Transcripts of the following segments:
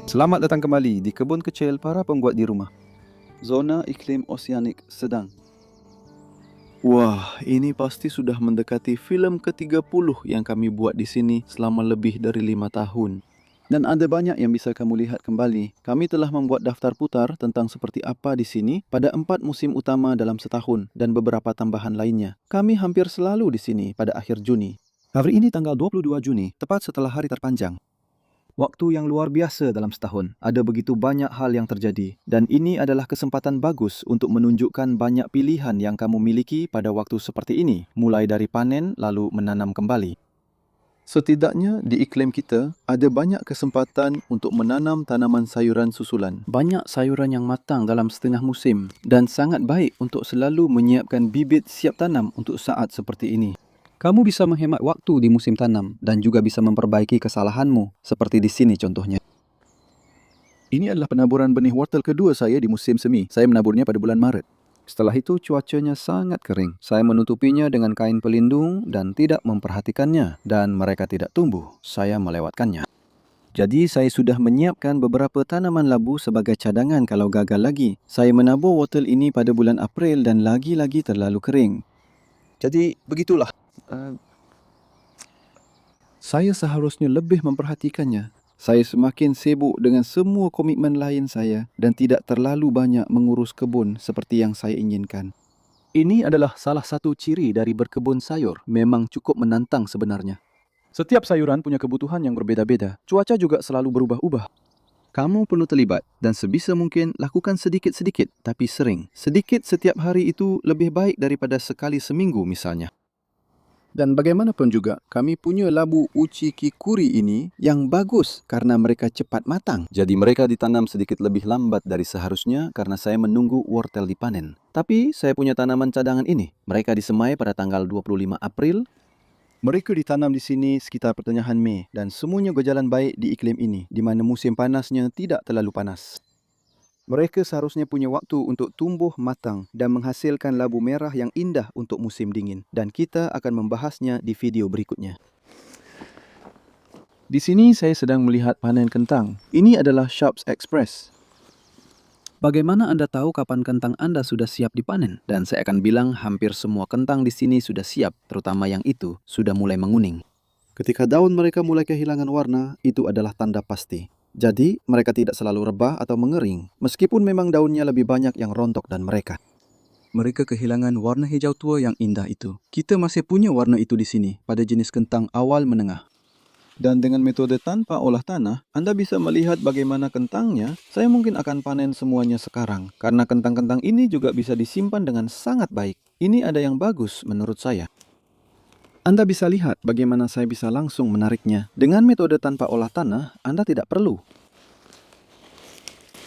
Selamat datang kembali di kebun kecil para pembuat di rumah. Zona iklim oseanik sedang. Wah, ini pasti sudah mendekati filem ke-30 yang kami buat di sini selama lebih dari 5 tahun. Dan ada banyak yang bisa kamu lihat kembali. Kami telah membuat daftar putar tentang seperti apa di sini pada 4 musim utama dalam setahun dan beberapa tambahan lainnya. Kami hampir selalu di sini pada akhir Juni. Hari ini tanggal 22 Juni, tepat setelah hari terpanjang. Waktu yang luar biasa dalam setahun. Ada begitu banyak hal yang terjadi. Dan ini adalah kesempatan bagus untuk menunjukkan banyak pilihan yang kamu miliki pada waktu seperti ini. Mulai dari panen lalu menanam kembali. Setidaknya di iklim kita, ada banyak kesempatan untuk menanam tanaman sayuran susulan. Banyak sayuran yang matang dalam setengah musim dan sangat baik untuk selalu menyiapkan bibit siap tanam untuk saat seperti ini. Kamu bisa menghemat waktu di musim tanam dan juga bisa memperbaiki kesalahanmu, seperti di sini contohnya. Ini adalah penaburan benih wortel kedua saya di musim semi. Saya menaburnya pada bulan Maret. Setelah itu cuacanya sangat kering. Saya menutupinya dengan kain pelindung dan tidak memperhatikannya, dan mereka tidak tumbuh. Saya melewatkannya. Jadi saya sudah menyiapkan beberapa tanaman labu sebagai cadangan kalau gagal lagi. Saya menabur wortel ini pada bulan April dan lagi-lagi terlalu kering. Jadi begitulah. Saya seharusnya lebih memperhatikannya. Saya semakin sibuk dengan semua komitmen lain saya dan tidak terlalu banyak mengurus kebun seperti yang saya inginkan. Ini adalah salah satu ciri dari berkebun sayur. Memang cukup menantang sebenarnya. Setiap sayuran punya kebutuhan yang berbeda-beda. Cuaca juga selalu berubah-ubah. Kamu perlu terlibat dan sebisa mungkin lakukan sedikit-sedikit tapi sering. Sedikit setiap hari itu lebih baik daripada sekali seminggu misalnya. Dan bagaimanapun juga, kami punya labu uci kikuri ini yang bagus karena mereka cepat matang. Jadi mereka ditanam sedikit lebih lambat dari seharusnya karena saya menunggu wortel dipanen. Tapi saya punya tanaman cadangan ini. Mereka disemai pada tanggal 25 April. Mereka ditanam di sini sekitar pertengahan Mei dan semuanya berjalan baik di iklim ini, di mana musim panasnya tidak terlalu panas. Mereka seharusnya punya waktu untuk tumbuh matang dan menghasilkan labu merah yang indah untuk musim dingin. Dan kita akan membahasnya di video berikutnya. Di sini saya sedang melihat panen kentang. Ini adalah Sharps Express. Bagaimana Anda tahu kapan kentang Anda sudah siap dipanen? Dan saya akan bilang hampir semua kentang di sini sudah siap, terutama yang itu sudah mulai menguning. Ketika daun mereka mulai kehilangan warna, itu adalah tanda pasti. Jadi, mereka tidak selalu rebah atau mengering, meskipun memang daunnya lebih banyak yang rontok dan mereka. Mereka kehilangan warna hijau tua yang indah itu. Kita masih punya warna itu di sini, pada jenis kentang awal menengah. Dan dengan metode tanpa olah tanah, Anda bisa melihat bagaimana kentangnya. Saya mungkin akan panen semuanya sekarang, karena kentang-kentang ini juga bisa disimpan dengan sangat baik. Ini ada yang bagus menurut saya. Anda bisa lihat bagaimana saya bisa langsung menariknya. Dengan metode tanpa olah tanah, Anda tidak perlu.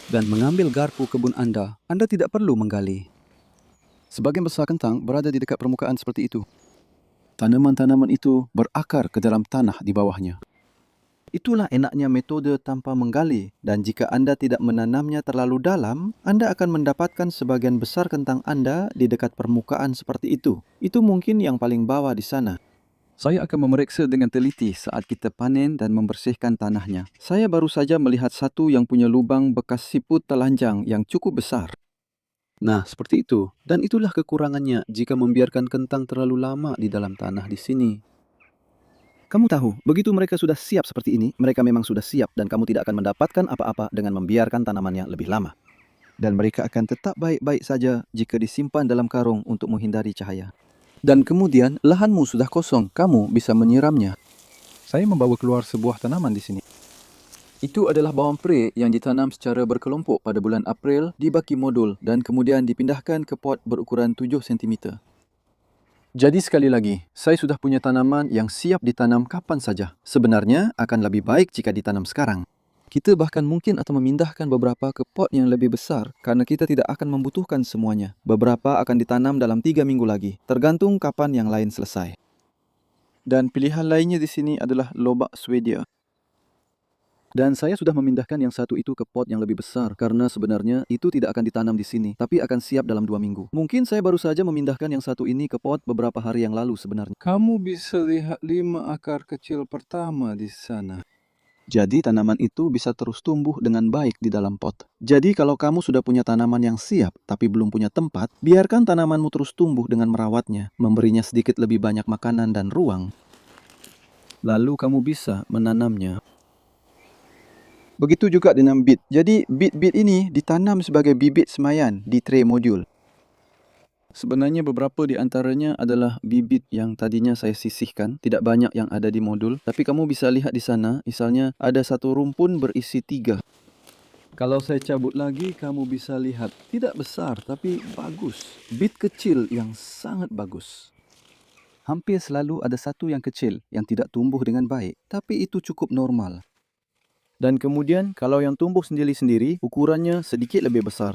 Dan mengambil garpu kebun Anda tidak perlu menggali. Sebagian besar kentang berada di dekat permukaan seperti itu. Tanaman-tanaman itu berakar ke dalam tanah di bawahnya. Itulah enaknya metode tanpa menggali. Dan jika Anda tidak menanamnya terlalu dalam, Anda akan mendapatkan sebagian besar kentang Anda di dekat permukaan seperti itu. Itu mungkin yang paling bawah di sana. Saya akan memeriksa dengan teliti saat kita panen dan membersihkan tanahnya. Saya baru saja melihat satu yang punya lubang bekas siput telanjang yang cukup besar. Nah, seperti itu. Dan itulah kekurangannya jika membiarkan kentang terlalu lama di dalam tanah di sini. Kamu tahu, begitu mereka sudah siap seperti ini, mereka memang sudah siap dan kamu tidak akan mendapatkan apa-apa dengan membiarkan tanamannya lebih lama. Dan mereka akan tetap baik-baik saja jika disimpan dalam karung untuk menghindari cahaya. Dan kemudian lahanmu sudah kosong, kamu bisa menyiramnya. Saya membawa keluar sebuah tanaman di sini. Itu adalah bawang pre yang ditanam secara berkelompok pada bulan April di baki modul dan kemudian dipindahkan ke pot berukuran 7 cm. Jadi sekali lagi, saya sudah punya tanaman yang siap ditanam kapan saja. Sebenarnya akan lebih baik jika ditanam sekarang. Kita bahkan mungkin akan memindahkan beberapa ke pot yang lebih besar karena kita tidak akan membutuhkan semuanya. Beberapa akan ditanam dalam 3 minggu lagi, tergantung kapan yang lain selesai. Dan pilihan lainnya di sini adalah lobak Swedia. Dan saya sudah memindahkan yang satu itu ke pot yang lebih besar karena sebenarnya itu tidak akan ditanam di sini, tapi akan siap dalam 2 minggu. Mungkin saya baru saja memindahkan yang satu ini ke pot beberapa hari yang lalu sebenarnya. Kamu bisa lihat 5 akar kecil pertama di sana. Jadi tanaman itu bisa terus tumbuh dengan baik di dalam pot. Jadi kalau kamu sudah punya tanaman yang siap tapi belum punya tempat, biarkan tanamanmu terus tumbuh dengan merawatnya, memberinya sedikit lebih banyak makanan dan ruang. Lalu kamu bisa menanamnya. Begitu juga dengan bit. Jadi bit-bit ini ditanam sebagai bibit semayan di tray modul. Sebenarnya beberapa di antaranya adalah bibit yang tadinya saya sisihkan, tidak banyak yang ada di modul. Tapi kamu bisa lihat di sana, misalnya ada satu rumpun berisi 3. Kalau saya cabut lagi, kamu bisa lihat tidak besar tapi bagus. Bit kecil yang sangat bagus. Hampir selalu ada satu yang kecil yang tidak tumbuh dengan baik, tapi itu cukup normal. Dan kemudian kalau yang tumbuh sendiri-sendiri, ukurannya sedikit lebih besar.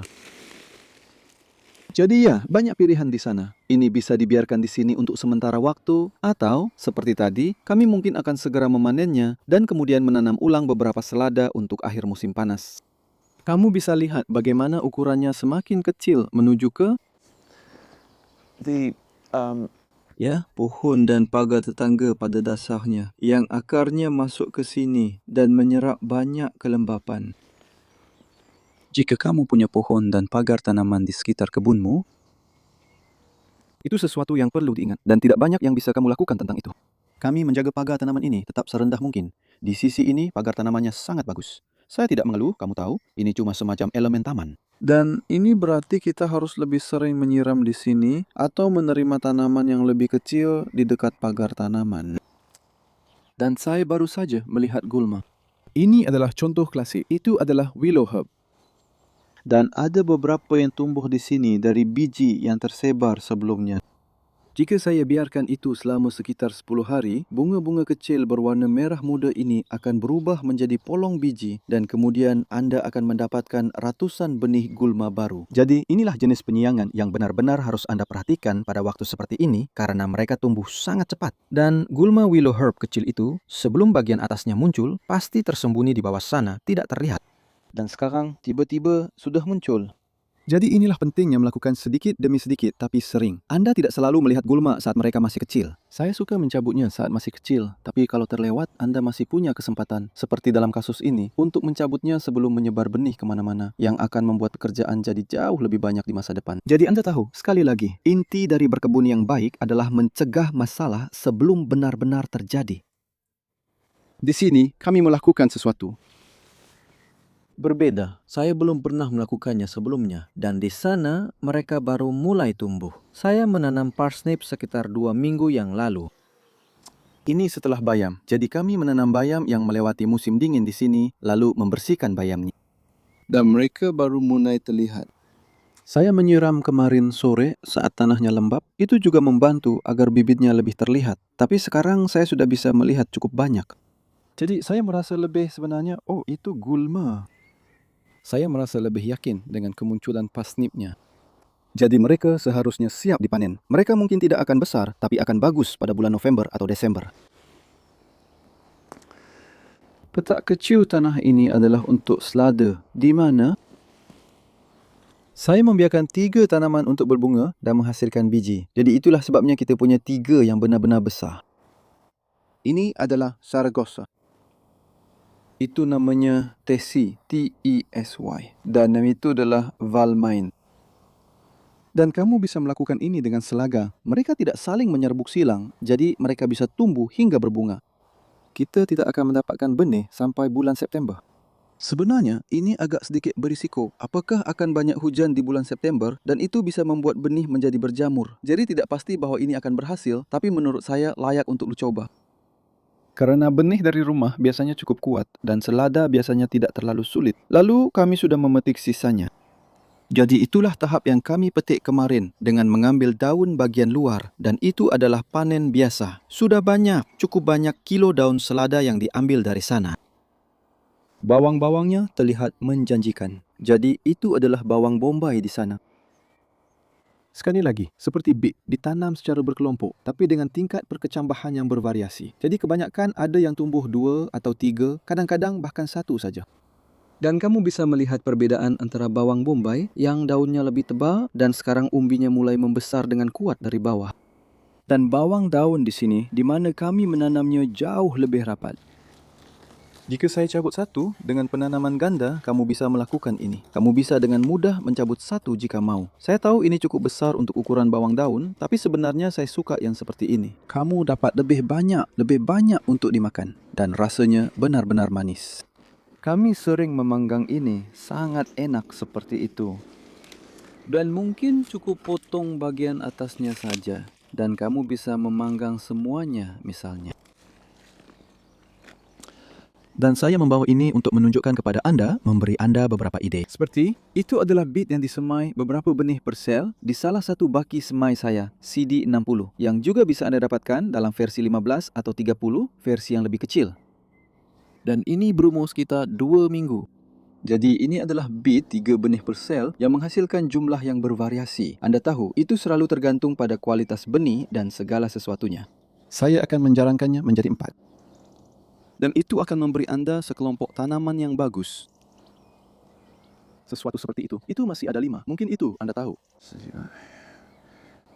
Jadi ya, banyak pilihan di sana. Ini bisa dibiarkan di sini untuk sementara waktu, atau seperti tadi, kami mungkin akan segera memanennya dan kemudian menanam ulang beberapa selada untuk akhir musim panas. Kamu bisa lihat bagaimana ukurannya semakin kecil menuju ke pohon dan pagar tetangga pada dasarnya yang akarnya masuk ke sini dan menyerap banyak kelembapan. Jika kamu punya pohon dan pagar tanaman di sekitar kebunmu, itu sesuatu yang perlu diingat dan tidak banyak yang bisa kamu lakukan tentang itu. Kami menjaga pagar tanaman ini tetap serendah mungkin. Di sisi ini pagar tanamannya sangat bagus. Saya tidak mengeluh, kamu tahu, ini cuma semacam elemen taman. Dan ini berarti kita harus lebih sering menyiram di sini atau menerima tanaman yang lebih kecil di dekat pagar tanaman. Dan saya baru saja melihat gulma. Ini adalah contoh klasik. Itu adalah willow herb. Dan ada beberapa yang tumbuh di sini dari biji yang tersebar sebelumnya. Jika saya biarkan itu selama sekitar 10 hari, bunga-bunga kecil berwarna merah muda ini akan berubah menjadi polong biji dan kemudian Anda akan mendapatkan ratusan benih gulma baru. Jadi inilah jenis penyiangan yang benar-benar harus Anda perhatikan pada waktu seperti ini karena mereka tumbuh sangat cepat. Dan gulma willow herb kecil itu, sebelum bagian atasnya muncul, pasti tersembunyi di bawah sana, tidak terlihat. Dan sekarang tiba-tiba sudah muncul. Jadi inilah pentingnya melakukan sedikit demi sedikit tapi sering. Anda tidak selalu melihat gulma saat mereka masih kecil. Saya suka mencabutnya saat masih kecil, tapi kalau terlewat, Anda masih punya kesempatan, seperti dalam kasus ini, untuk mencabutnya sebelum menyebar benih kemana-mana, yang akan membuat pekerjaan jadi jauh lebih banyak di masa depan. Jadi Anda tahu, sekali lagi, inti dari berkebun yang baik adalah mencegah masalah sebelum benar-benar terjadi. Di sini, kami melakukan sesuatu. Berbeda, saya belum pernah melakukannya sebelumnya dan di sana mereka baru mulai tumbuh. Saya menanam parsnip sekitar 2 minggu yang lalu. Ini setelah bayam, jadi kami menanam bayam yang melewati musim dingin di sini lalu membersihkan bayamnya. Dan mereka baru mulai terlihat. Saya menyiram kemarin sore saat tanahnya lembab, itu juga membantu agar bibitnya lebih terlihat. Tapi sekarang saya sudah bisa melihat cukup banyak. Jadi saya merasa lebih sebenarnya, oh itu gulma. Saya merasa lebih yakin dengan kemunculan parsnipnya. Jadi mereka seharusnya siap dipanen. Mereka mungkin tidak akan besar, tapi akan bagus pada bulan November atau Desember. Petak kecil tanah ini adalah untuk selada, di mana saya membiarkan 3 tanaman untuk berbunga dan menghasilkan biji. Jadi itulah sebabnya kita punya 3 yang benar-benar besar. Ini adalah Saragossa. Itu namanya Tesy, T-E-S-Y. Dan nama itu adalah Valmine. Dan kamu bisa melakukan ini dengan selaga. Mereka tidak saling menyerbuk silang, jadi mereka bisa tumbuh hingga berbunga. Kita tidak akan mendapatkan benih sampai bulan September. Sebenarnya, ini agak sedikit berisiko. Apakah akan banyak hujan di bulan September dan itu bisa membuat benih menjadi berjamur. Jadi tidak pasti bahwa ini akan berhasil, tapi menurut saya layak untuk dicoba. Karena benih dari rumah biasanya cukup kuat dan selada biasanya tidak terlalu sulit. Lalu kami sudah memetik sisanya. Jadi itulah tahap yang kami petik kemarin dengan mengambil daun bagian luar dan itu adalah panen biasa. Sudah banyak, cukup banyak kilo daun selada yang diambil dari sana. Bawang-bawangnya terlihat menjanjikan. Jadi itu adalah bawang bombay di sana. Sekali lagi, seperti bit, ditanam secara berkelompok, tapi dengan tingkat perkecambahan yang bervariasi. Jadi kebanyakan ada yang tumbuh 2 atau 3, kadang-kadang bahkan 1 saja. Dan kamu bisa melihat perbedaan antara bawang bombay yang daunnya lebih tebal dan sekarang umbinya mulai membesar dengan kuat dari bawah. Dan bawang daun di sini, di mana kami menanamnya jauh lebih rapat. Jika saya cabut satu, dengan penanaman ganda, kamu bisa melakukan ini. Kamu bisa dengan mudah mencabut satu jika mau. Saya tahu ini cukup besar untuk ukuran bawang daun, tapi sebenarnya saya suka yang seperti ini. Kamu dapat lebih banyak untuk dimakan. Dan rasanya benar-benar manis. Kami sering memanggang ini, sangat enak seperti itu. Dan mungkin cukup potong bagian atasnya saja. Dan kamu bisa memanggang semuanya misalnya. Dan saya membawa ini untuk menunjukkan kepada Anda, memberi Anda beberapa ide. Seperti, itu adalah bit yang disemai beberapa benih persel di salah satu baki semai saya, CD60, yang juga bisa Anda dapatkan dalam versi 15 atau 30, versi yang lebih kecil. Dan ini berumur sekitar 2 minggu. Jadi ini adalah bit 3 benih persel yang menghasilkan jumlah yang bervariasi. Anda tahu, itu selalu tergantung pada kualitas benih dan segala sesuatunya. Saya akan menjarangkannya menjadi 4. Dan itu akan memberi Anda sekelompok tanaman yang bagus. Sesuatu seperti itu. Itu masih ada 5. Mungkin itu Anda tahu.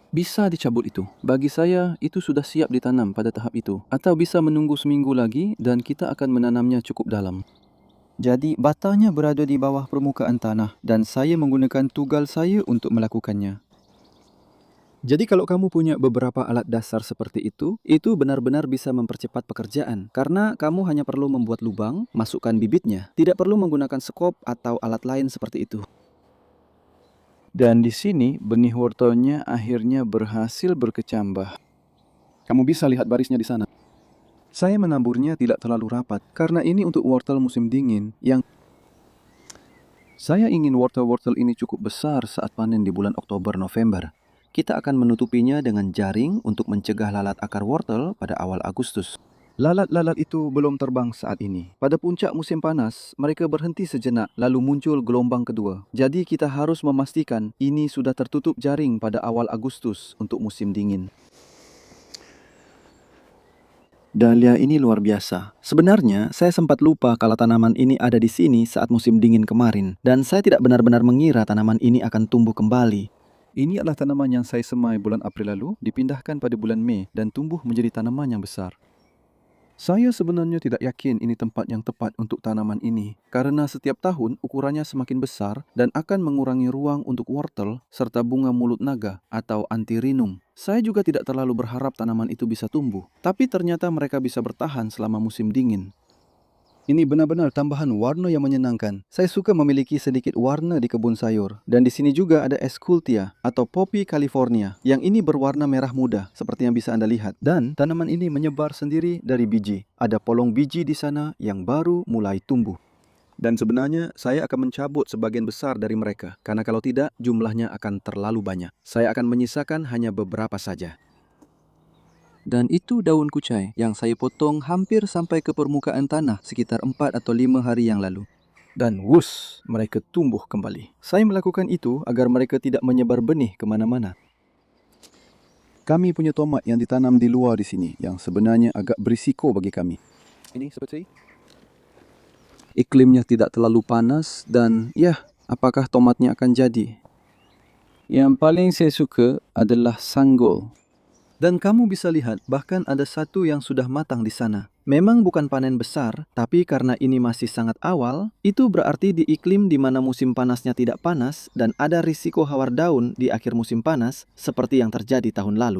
Bisa dicabut itu. Bagi saya, itu sudah siap ditanam pada tahap itu. Atau bisa menunggu seminggu lagi dan kita akan menanamnya cukup dalam. Jadi, batangnya berada di bawah permukaan tanah dan saya menggunakan tugal saya untuk melakukannya. Jadi kalau kamu punya beberapa alat dasar seperti itu benar-benar bisa mempercepat pekerjaan. Karena kamu hanya perlu membuat lubang, masukkan bibitnya. Tidak perlu menggunakan sekop atau alat lain seperti itu. Dan di sini, benih wortelnya akhirnya berhasil berkecambah. Kamu bisa lihat barisnya di sana. Saya menaburnya tidak terlalu rapat, karena ini untuk wortel musim dingin yang... Saya ingin wortel-wortel ini cukup besar saat panen di bulan Oktober-November. Kita akan menutupinya dengan jaring untuk mencegah lalat akar wortel pada awal Agustus. Lalat-lalat itu belum terbang saat ini. Pada puncak musim panas, mereka berhenti sejenak lalu muncul gelombang kedua. Jadi kita harus memastikan ini sudah tertutup jaring pada awal Agustus untuk musim dingin. Dahlia ini luar biasa. Sebenarnya, saya sempat lupa kalau tanaman ini ada di sini saat musim dingin kemarin. Dan saya tidak benar-benar mengira tanaman ini akan tumbuh kembali. Ini adalah tanaman yang saya semai bulan April lalu, dipindahkan pada bulan Mei dan tumbuh menjadi tanaman yang besar. Saya sebenarnya tidak yakin ini tempat yang tepat untuk tanaman ini, karena setiap tahun ukurannya semakin besar dan akan mengurangi ruang untuk wortel serta bunga mulut naga atau antirinum. Saya juga tidak terlalu berharap tanaman itu bisa tumbuh, tapi ternyata mereka bisa bertahan selama musim dingin. Ini benar-benar tambahan warna yang menyenangkan. Saya suka memiliki sedikit warna di kebun sayur. Dan di sini juga ada Escultia atau Poppy California. Yang ini berwarna merah muda, seperti yang bisa Anda lihat. Dan tanaman ini menyebar sendiri dari biji. Ada polong biji di sana yang baru mulai tumbuh. Dan sebenarnya saya akan mencabut sebagian besar dari mereka. Karena kalau tidak, jumlahnya akan terlalu banyak. Saya akan menyisakan hanya beberapa saja. Dan itu daun kucai yang saya potong hampir sampai ke permukaan tanah sekitar 4 atau 5 hari yang lalu. Dan wus, mereka tumbuh kembali. Saya melakukan itu agar mereka tidak menyebar benih kemana-mana. Kami punya tomat yang ditanam di luar di sini yang sebenarnya agak berisiko bagi kami. Ini seperti iklimnya tidak terlalu panas dan apakah tomatnya akan jadi? Yang paling saya suka adalah sanggol. Dan kamu bisa lihat, bahkan ada satu yang sudah matang di sana. Memang bukan panen besar, tapi karena ini masih sangat awal, itu berarti di iklim di mana musim panasnya tidak panas dan ada risiko hawar daun di akhir musim panas, seperti yang terjadi tahun lalu.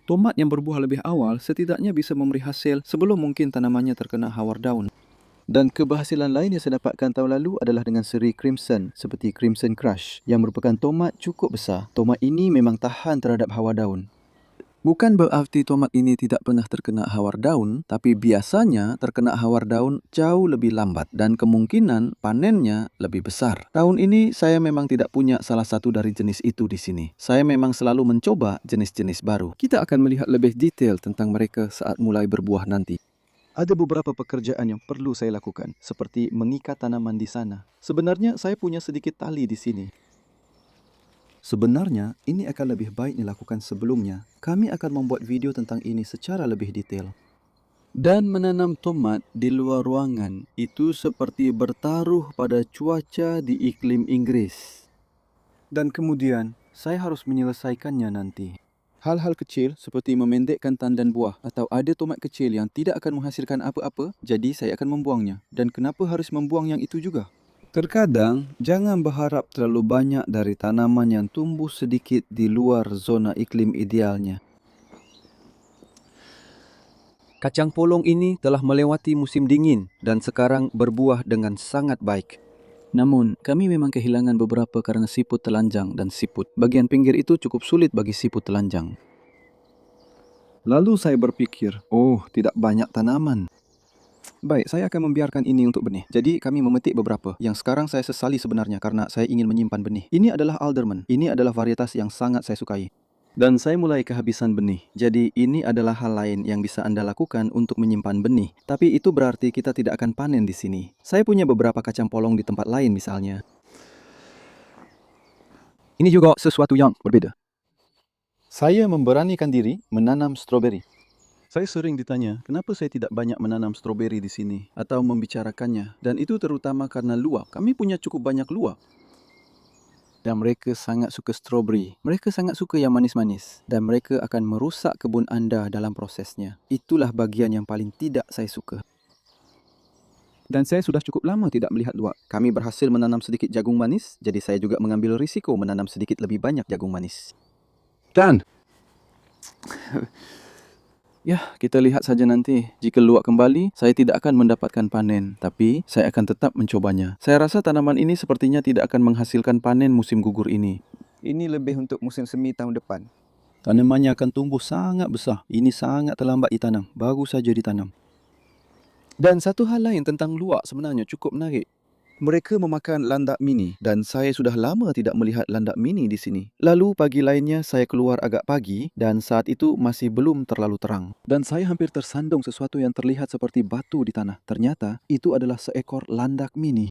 Tomat yang berbuah lebih awal setidaknya bisa memberi hasil sebelum mungkin tanamannya terkena hawar daun. Dan keberhasilan lain yang saya dapatkan tahun lalu adalah dengan seri Crimson, seperti Crimson Crush, yang merupakan tomat cukup besar. Tomat ini memang tahan terhadap hawar daun. Bukan berarti tomat ini tidak pernah terkena hawar daun, tapi biasanya terkena hawar daun jauh lebih lambat dan kemungkinan panennya lebih besar. Tahun ini saya memang tidak punya salah satu dari jenis itu di sini. Saya memang selalu mencoba jenis-jenis baru. Kita akan melihat lebih detail tentang mereka saat mulai berbuah nanti. Ada beberapa pekerjaan yang perlu saya lakukan, seperti mengikat tanaman di sana. Sebenarnya saya punya sedikit tali di sini. Sebenarnya, ini akan lebih baik dilakukan sebelumnya. Kami akan membuat video tentang ini secara lebih detail. Dan menanam tomat di luar ruangan itu seperti bertaruh pada cuaca di iklim Inggris. Dan kemudian, saya harus menyelesaikannya nanti. Hal-hal kecil seperti memendekkan tandan buah atau ada tomat kecil yang tidak akan menghasilkan apa-apa, jadi saya akan membuangnya. Dan kenapa harus membuang yang itu juga? Terkadang, jangan berharap terlalu banyak dari tanaman yang tumbuh sedikit di luar zona iklim idealnya. Kacang polong ini telah melewati musim dingin dan sekarang berbuah dengan sangat baik. Namun, kami memang kehilangan beberapa kerana siput telanjang dan siput. Bagian pinggir itu cukup sulit bagi siput telanjang. Lalu saya berpikir, oh, tidak banyak tanaman. Baik, saya akan membiarkan ini untuk benih. Jadi kami memetik beberapa yang sekarang saya sesali sebenarnya karena saya ingin menyimpan benih. Ini adalah alderman. Ini adalah varietas yang sangat saya sukai. Dan saya mulai kehabisan benih. Jadi ini adalah hal lain yang bisa Anda lakukan untuk menyimpan benih. Tapi itu berarti kita tidak akan panen di sini. Saya punya beberapa kacang polong di tempat lain misalnya. Ini juga sesuatu yang berbeda. Saya memberanikan diri menanam stroberi. Saya sering ditanya, kenapa saya tidak banyak menanam stroberi di sini atau membicarakannya. Dan itu terutama karena luwak. Kami punya cukup banyak luwak. Dan mereka sangat suka stroberi. Mereka sangat suka yang manis-manis. Dan mereka akan merusak kebun anda dalam prosesnya. Itulah bagian yang paling tidak saya suka. Dan saya sudah cukup lama tidak melihat luwak. Kami berhasil menanam sedikit jagung manis, jadi saya juga mengambil risiko menanam sedikit lebih banyak jagung manis. Dan, Ya, kita lihat saja nanti. Jika luwak kembali, saya tidak akan mendapatkan panen. Tapi, saya akan tetap mencobanya. Saya rasa tanaman ini sepertinya tidak akan menghasilkan panen musim gugur ini. Ini lebih untuk musim semi tahun depan. Tanamannya akan tumbuh sangat besar. Ini sangat terlambat ditanam. Baru saja ditanam. Dan satu hal lain tentang luwak sebenarnya cukup menarik. Mereka memakan landak mini dan saya sudah lama tidak melihat landak mini di sini. Lalu pagi lainnya saya keluar agak pagi dan saat itu masih belum terlalu terang. Dan saya hampir tersandung sesuatu yang terlihat seperti batu di tanah. Ternyata itu adalah seekor landak mini.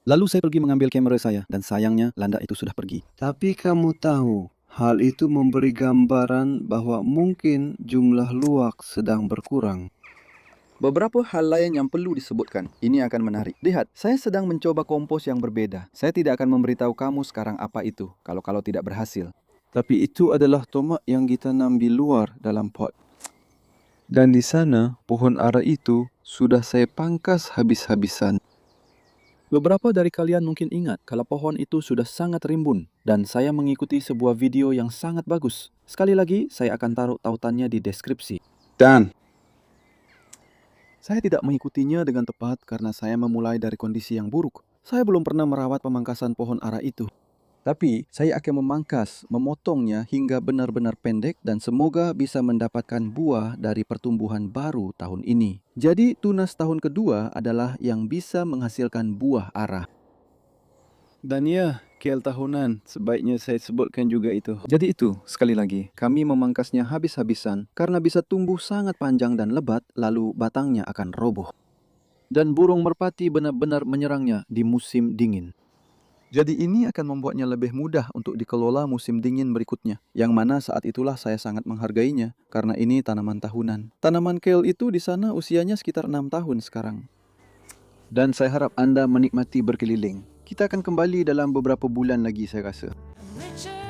Lalu saya pergi mengambil kamera saya dan sayangnya landak itu sudah pergi. tapi kamu tahu, hal itu memberi gambaran bahwa mungkin jumlah luwak sedang berkurang. Beberapa hal lain yang perlu disebutkan. Ini akan menarik. Lihat, saya sedang mencoba kompos yang berbeda. Saya tidak akan memberitahu kamu sekarang apa itu, kalau tidak berhasil. Tapi itu adalah tomat yang ditanam di luar dalam pot. Dan di sana, pohon ara itu sudah saya pangkas habis-habisan. Beberapa dari kalian mungkin ingat kalau pohon itu sudah sangat rimbun dan saya mengikuti sebuah video yang sangat bagus. Sekali lagi, saya akan taruh tautannya di deskripsi. Dan, Saya tidak mengikutinya dengan tepat karena saya memulai dari kondisi yang buruk. Saya belum pernah merawat pemangkasan pohon ara itu. Tapi, saya akan memotongnya hingga benar-benar pendek dan semoga bisa mendapatkan buah dari pertumbuhan baru tahun ini. Jadi, tunas tahun kedua adalah yang bisa menghasilkan buah ara. dan ya, kale tahunan, sebaiknya saya sebutkan juga itu. Jadi itu, sekali lagi, kami memangkasnya habis-habisan karena bisa tumbuh sangat panjang dan lebat, lalu batangnya akan roboh. Dan burung merpati benar-benar menyerangnya di musim dingin. Jadi ini akan membuatnya lebih mudah untuk dikelola musim dingin berikutnya. Yang mana saat itulah saya sangat menghargainya, karena ini tanaman tahunan. Tanaman kale itu di sana usianya sekitar 6 tahun sekarang. Dan saya harap Anda menikmati berkeliling. Kita akan kembali dalam beberapa bulan lagi saya rasa. Richer